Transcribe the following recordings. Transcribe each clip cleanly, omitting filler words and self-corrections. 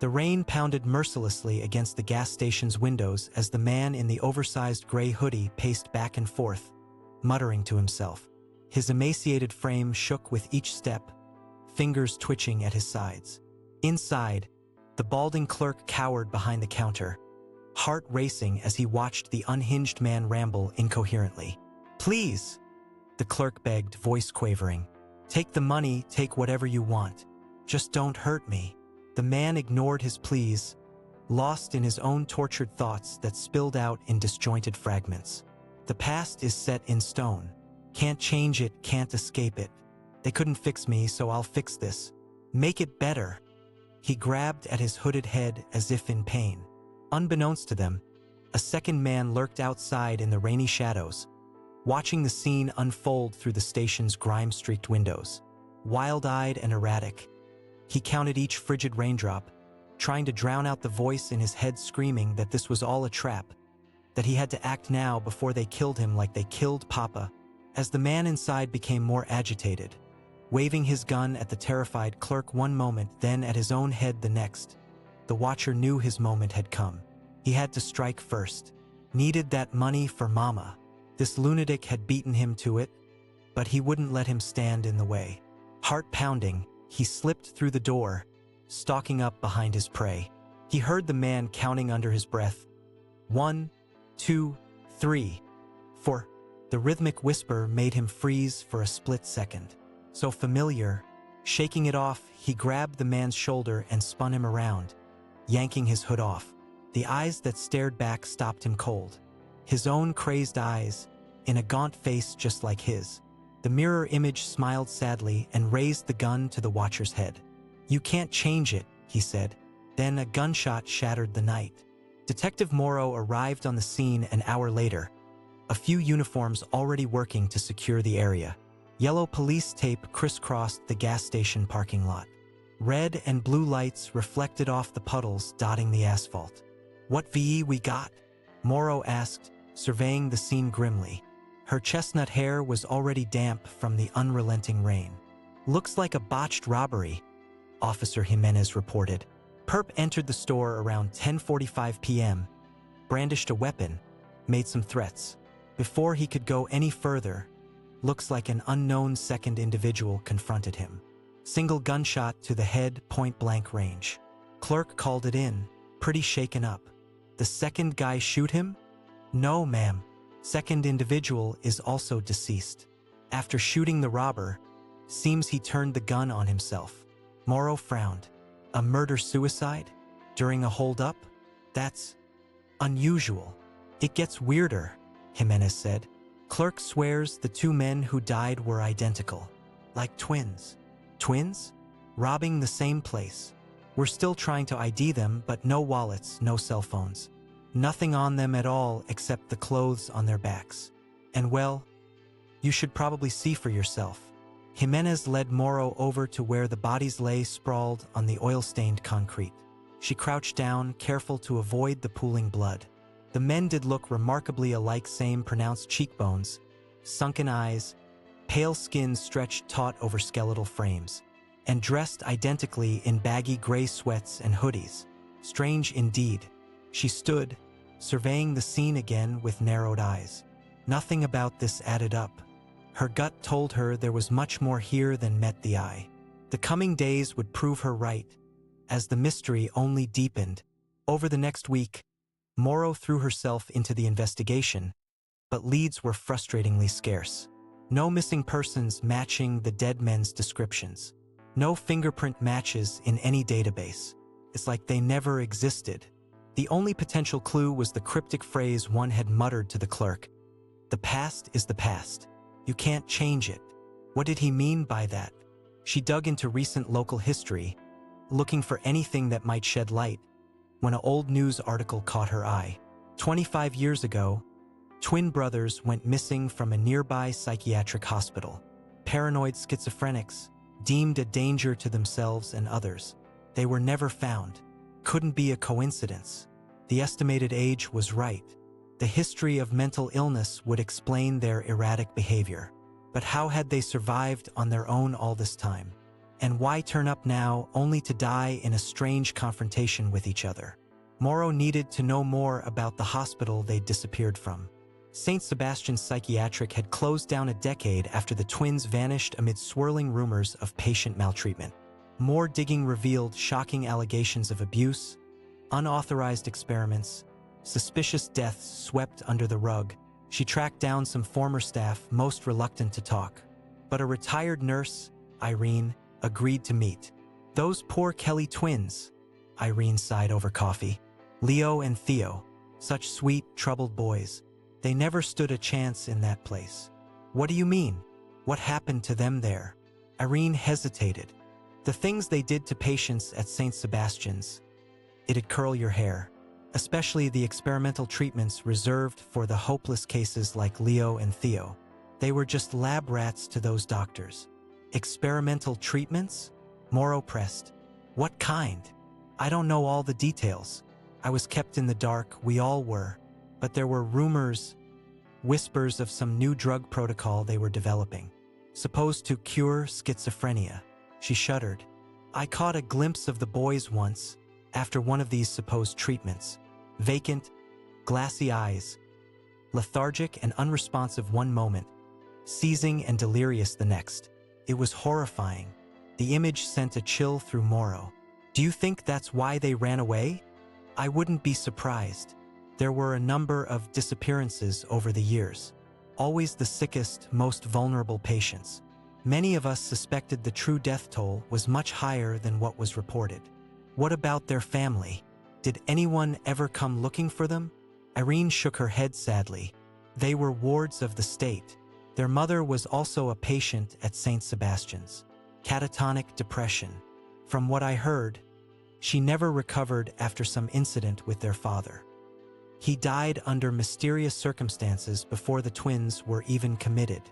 The rain pounded mercilessly against the gas station's windows as the man in the oversized gray hoodie paced back and forth, muttering to himself. His emaciated frame shook with each step, fingers twitching at his sides. Inside, the balding clerk cowered behind the counter, heart racing as he watched the unhinged man ramble incoherently. "Please," the clerk begged, voice quavering. "Take the money, take whatever you want. Just don't hurt me." The man ignored his pleas, lost in his own tortured thoughts that spilled out in disjointed fragments. "The past is set in stone. Can't change it, can't escape it. They couldn't fix me, so I'll fix this. Make it better." He grabbed at his hooded head as if in pain. Unbeknownst to them, a second man lurked outside in the rainy shadows, watching the scene unfold through the station's grime-streaked windows. Wild-eyed and erratic, he counted each frigid raindrop, trying to drown out the voice in his head screaming that this was all a trap, that he had to act now before they killed him like they killed Papa. As the man inside became more agitated, waving his gun at the terrified clerk one moment, then at his own head the next, the watcher knew his moment had come. He had to strike first. Needed that money for Mama. This lunatic had beaten him to it, but he wouldn't let him stand in the way. Heart pounding, he slipped through the door, stalking up behind his prey. He heard the man counting under his breath. 1, 2, 3, 4. The rhythmic whisper made him freeze for a split second. So familiar. Shaking it off, he grabbed the man's shoulder and spun him around, yanking his hood off. The eyes that stared back stopped him cold. His own crazed eyes, in a gaunt face just like his. The mirror image smiled sadly and raised the gun to the watcher's head. "You can't change it," he said. Then a gunshot shattered the night. Detective Morrow arrived on the scene an hour later, a few uniforms already working to secure the area. Yellow police tape crisscrossed the gas station parking lot. Red and blue lights reflected off the puddles dotting the asphalt. "What VE we got?" Morrow asked, surveying the scene grimly. Her chestnut hair was already damp from the unrelenting rain. "Looks like a botched robbery," Officer Jimenez reported. Perp entered the store around 10:45 p.m., brandished a weapon, made some threats. Before he could go any further, looks like an unknown second individual confronted him. Single gunshot to the head, point-blank range. Clerk called it in, pretty shaken up. "The second guy shoot him?" "No, ma'am. Second individual is also deceased. After shooting the robber, seems he turned the gun on himself." Morrow frowned. "A murder-suicide? During a hold-up? That's unusual." "It gets weirder," Jimenez said. "Clerk swears the two men who died were identical. Like twins." "Twins? Robbing the same place. We're still trying to ID them, but no wallets, no cell phones. Nothing on them at all except the clothes on their backs. And well, you should probably see for yourself." Jimenez led Morrow over to where the bodies lay sprawled on the oil-stained concrete. She crouched down, careful to avoid the pooling blood. The men did look remarkably alike, same pronounced cheekbones, sunken eyes, pale skin stretched taut over skeletal frames, and dressed identically in baggy gray sweats and hoodies. Strange indeed. She stood, surveying the scene again with narrowed eyes. Nothing about this added up. Her gut told her there was much more here than met the eye. The coming days would prove her right, as the mystery only deepened. Over the next week, Morrow threw herself into the investigation, but leads were frustratingly scarce. No missing persons matching the dead men's descriptions. No fingerprint matches in any database. It's like they never existed. The only potential clue was the cryptic phrase one had muttered to the clerk. "The past is the past. You can't change it." What did he mean by that? She dug into recent local history, looking for anything that might shed light, when an old news article caught her eye. 25 years ago, twin brothers went missing from a nearby psychiatric hospital. Paranoid schizophrenics, deemed a danger to themselves and others. They were never found. Couldn't be a coincidence. The estimated age was right. The history of mental illness would explain their erratic behavior. But how had they survived on their own all this time? And why turn up now only to die in a strange confrontation with each other? Morrow needed to know more about the hospital they'd disappeared from. St. Sebastian's Psychiatric had closed down a decade after the twins vanished amid swirling rumors of patient maltreatment. More digging revealed shocking allegations of abuse, unauthorized experiments, suspicious deaths swept under the rug. She tracked down some former staff, most reluctant to talk. But a retired nurse, Irene, agreed to meet. Those poor Kelly twins, Irene sighed over coffee. Leo and Theo, such sweet, troubled boys. They never stood a chance in that place. What do you mean? What happened to them there? Irene hesitated. The things they did to patients at St. Sebastian's. It'd curl your hair. Especially the experimental treatments reserved for the hopeless cases like Leo and Theo. They were just lab rats to those doctors. Experimental treatments? Morrow pressed. What kind? I don't know all the details. I was kept in the dark, we all were. But there were rumors, whispers of some new drug protocol they were developing, supposed to cure schizophrenia. She shuddered. I caught a glimpse of the boys once, after one of these supposed treatments. Vacant, glassy eyes, lethargic and unresponsive one moment, seizing and delirious the next. It was horrifying. The image sent a chill through Morrow. Do you think that's why they ran away? I wouldn't be surprised. There were a number of disappearances over the years. Always the sickest, most vulnerable patients. Many of us suspected the true death toll was much higher than what was reported. What about their family? Did anyone ever come looking for them? Irene shook her head sadly. They were wards of the state. Their mother was also a patient at St. Sebastian's. Catatonic depression. From what I heard, she never recovered after some incident with their father. He died under mysterious circumstances before the twins were even committed.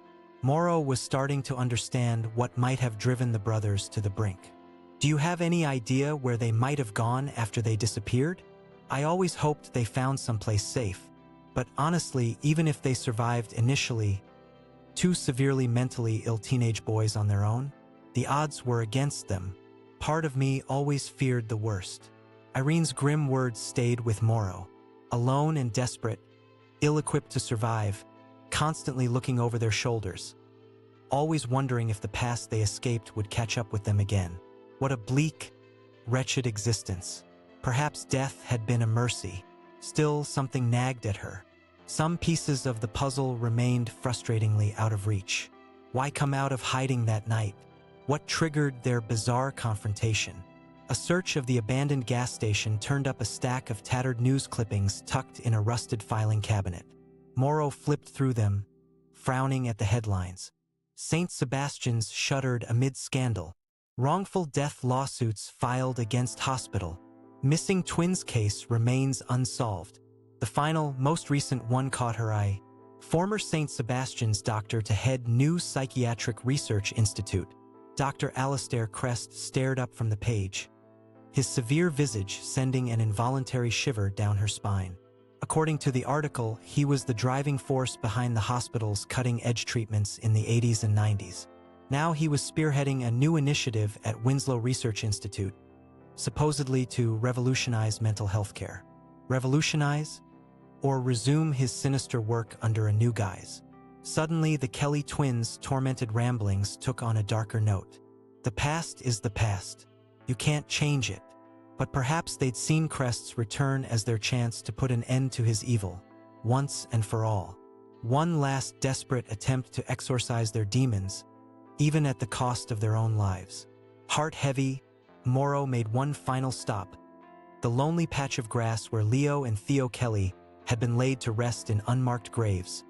Morrow was starting to understand what might have driven the brothers to the brink. Do you have any idea where they might have gone after they disappeared? I always hoped they found someplace safe, but honestly, even if they survived initially, two severely mentally ill teenage boys on their own, the odds were against them. Part of me always feared the worst. Irene's grim words stayed with Morrow. Alone and desperate, ill-equipped to survive, constantly looking over their shoulders, always wondering if the past they escaped would catch up with them again. What a bleak, wretched existence. Perhaps death had been a mercy. Still, something nagged at her. Some pieces of the puzzle remained frustratingly out of reach. Why come out of hiding that night? What triggered their bizarre confrontation? A search of the abandoned gas station turned up a stack of tattered news clippings tucked in a rusted filing cabinet. Morrow flipped through them, frowning at the headlines. St. Sebastian's shuddered amid scandal. Wrongful death lawsuits filed against hospital. Missing twins case remains unsolved. The final, most recent one caught her eye. Former St. Sebastian's doctor to head new Psychiatric Research Institute. Dr. Alistair Crest stared up from the page, his severe visage sending an involuntary shiver down her spine. According to the article, he was the driving force behind the hospital's cutting-edge treatments in the 80s and 90s. Now he was spearheading a new initiative at Winslow Research Institute, supposedly to revolutionize mental health care. Revolutionize? Or resume his sinister work under a new guise? Suddenly, the Kelly twins' tormented ramblings took on a darker note. The past is the past. You can't change it. But perhaps they'd seen Crest's return as their chance to put an end to his evil, once and for all. One last desperate attempt to exorcise their demons, even at the cost of their own lives. Heart heavy, Morrow made one final stop. The lonely patch of grass where Leo and Theo Kelly had been laid to rest in unmarked graves,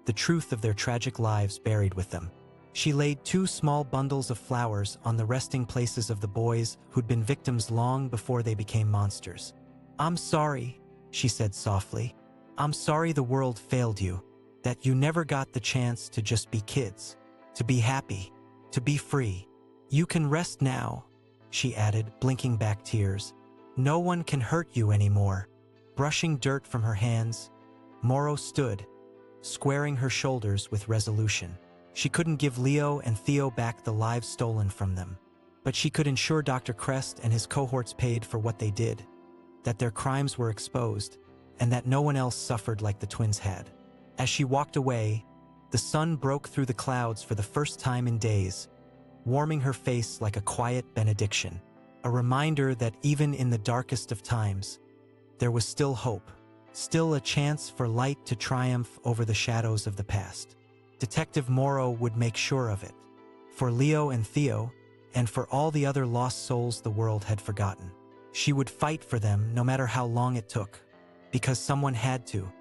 the truth of their tragic lives buried with them. She laid 2 small bundles of flowers on the resting places of the boys who'd been victims long before they became monsters. I'm sorry, she said softly. I'm sorry the world failed you, that you never got the chance to just be kids, to be happy, to be free. You can rest now, she added, blinking back tears. No one can hurt you anymore. Brushing dirt from her hands, Morrow stood, squaring her shoulders with resolution. She couldn't give Leo and Theo back the lives stolen from them. But she could ensure Dr. Crest and his cohorts paid for what they did, that their crimes were exposed, and that no one else suffered like the twins had. As she walked away, the sun broke through the clouds for the first time in days, warming her face like a quiet benediction, a reminder that even in the darkest of times, there was still hope, still a chance for light to triumph over the shadows of the past. Detective Morrow would make sure of it, for Leo and Theo, and for all the other lost souls the world had forgotten. She would fight for them no matter how long it took, because someone had to,